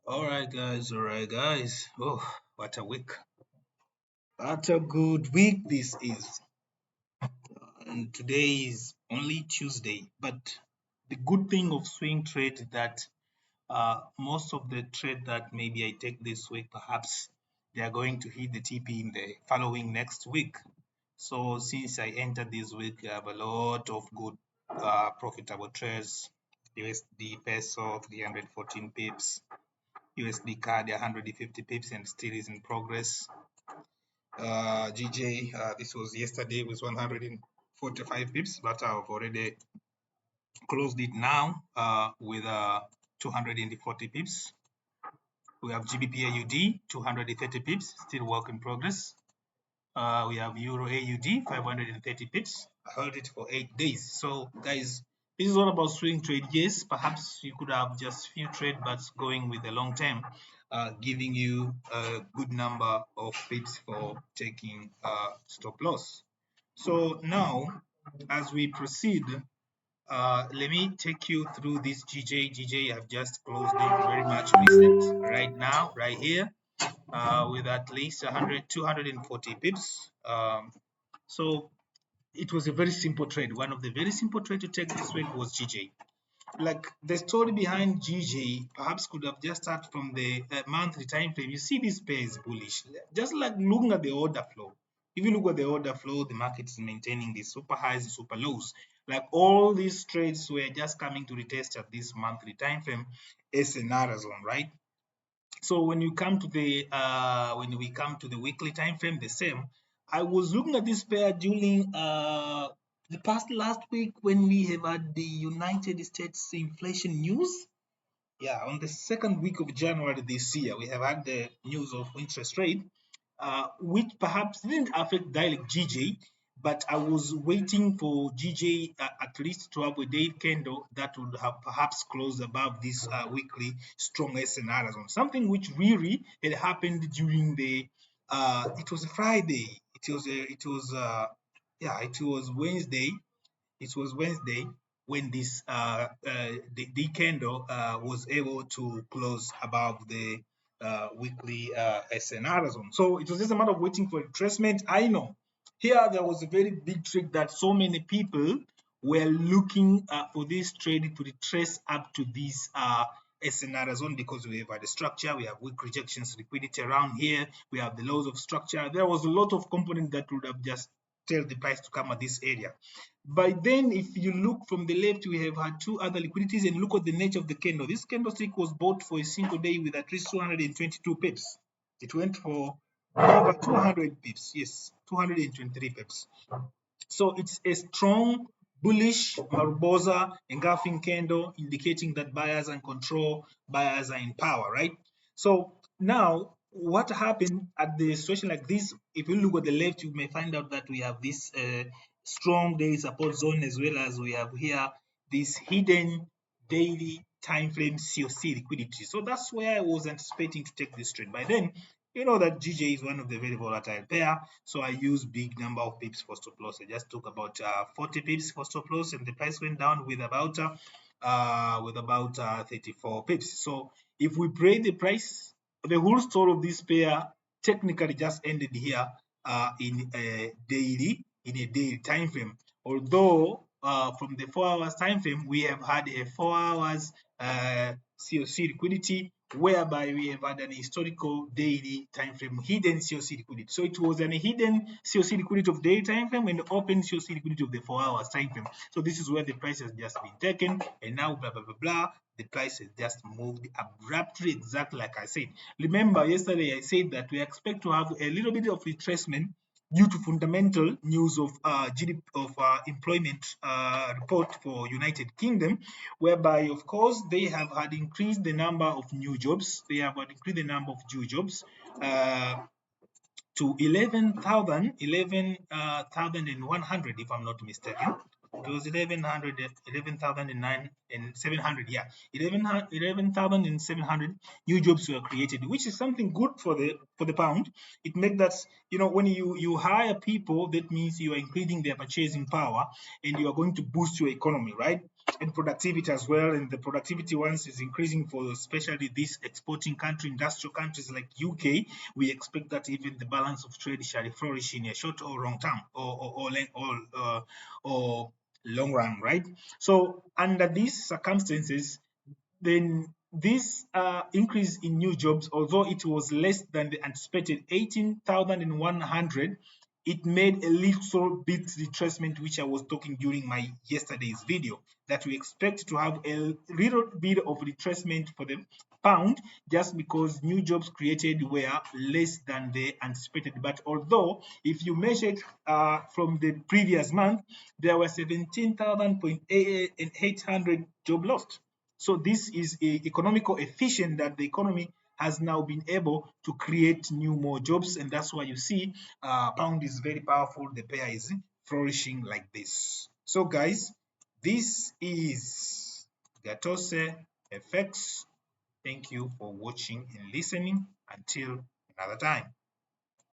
All right, guys. Oh, what a week. What a good week this is. And today is only Tuesday. But the good thing of swing trade is that most of the trade that maybe I take this week, perhaps they are going to hit the TP in the following next week. So since I entered this week, I have a lot of good profitable trades. USD peso 314 pips, USD CAD 150 pips and still is in progress. GJ, this was yesterday with 145 pips, but I've already closed it now with 240 pips. We have GBP AUD 230 pips, still work in progress. We have Euro AUD 530 pips. I held it for 8 days. So, guys, this is all about swing trade. Yes, perhaps you could have just few trade, but going with the long term, giving you a good number of pips for taking stop loss. So now, as we proceed, let me take you through this GJ. GJ, I've just closed it very much recent, right now, right here with at least 100, 240 pips. So it was a very simple trade. One of the very simple trade to take this week was GJ. Like the story behind GJ perhaps could have just started from the monthly time frame. You see this pair is bullish. Just like looking at the order flow. If you look at the order flow, the market is maintaining these super highs and super lows. Like all these trades were just coming to retest at this monthly time frame as a narrow zone, right? So when we come to the weekly time frame, the same. I was looking at this pair during the past last week when we have had the United States inflation news. Yeah, on the second week of January this year, we have had the news of interest rate, which perhaps didn't affect direct GJ, but I was waiting for GJ at least to have a day candle that would have perhaps closed above this weekly strong SNR zone. Something which really had happened during the. It was a Friday. It was Wednesday. It was Wednesday when this the candle was able to close above the weekly SNR zone. So it was just a matter of waiting for retracement. I know here there was a very big trick that so many people were looking for this trade to retrace up to this SNR zone because we have the structure, we have weak rejections, liquidity around here, we have the laws of structure. There was a lot of components that would have just tell the price to come at this area. By then, if you look from the left, we have had two other liquidities and look at the nature of the candle. This candlestick was bought for a single day with at least 222 pips. It went for over 200 pips. Yes, 223 pips. So it's a strong bullish Barbosa engulfing candle indicating that buyers are in control, buyers are in power, right? So now what happened at the situation like this, if you look at the left, you may find out that we have this strong daily support zone as well as we have here this hidden daily time frame COC liquidity. So that's where I was anticipating to take this trade. By then, you know that GJ is one of the very volatile pair, so I use big number of pips for stop loss. I just took about 40 pips for stop loss, and the price went down with about 34 pips. So if we break the price, the whole story of this pair technically just ended here in a daily time frame. Although from the 4 hours time frame, we have had a 4 hours COC liquidity whereby we have had an historical daily time frame hidden COC liquidity. So it was an hidden COC liquidity of daily time frame and open COC liquidity of the 4 hours time frame. So this is where the price has just been taken, and now blah blah blah blah. The price has just moved abruptly, exactly like I said. Remember, yesterday I said that we expect to have a little bit of retracement due to fundamental news of GDP of employment report for United Kingdom, whereby of course they have had increased the number of new jobs. They have had increased the number of new jobs to 11,100, if I'm not mistaken. It was 11,900, 11,700, yeah, 11,700 new jobs were created, which is something good for the pound. It makes that, when you hire people, that means you are increasing their purchasing power, and you are going to boost your economy, right? And productivity as well. And the productivity once is increasing for especially these exporting country, industrial countries like UK. We expect that even the balance of trade shall flourish in a short or long term, or long run, right? So under these circumstances, then this increase in new jobs, although it was less than the anticipated 18,100, it made a little bit retracement, which I was talking during my yesterday's video, that we expect to have a little bit of retracement for the pound, just because new jobs created were less than the anticipated. But although if you measure it from the previous month, there were 17,800 job lost. So this is a economical efficient that the economy has now been able to create new more jobs, and that's why you see pound is very powerful, the pair is flourishing like this. So guys, this is Gatose FX. Thank you for watching and listening. Until another time.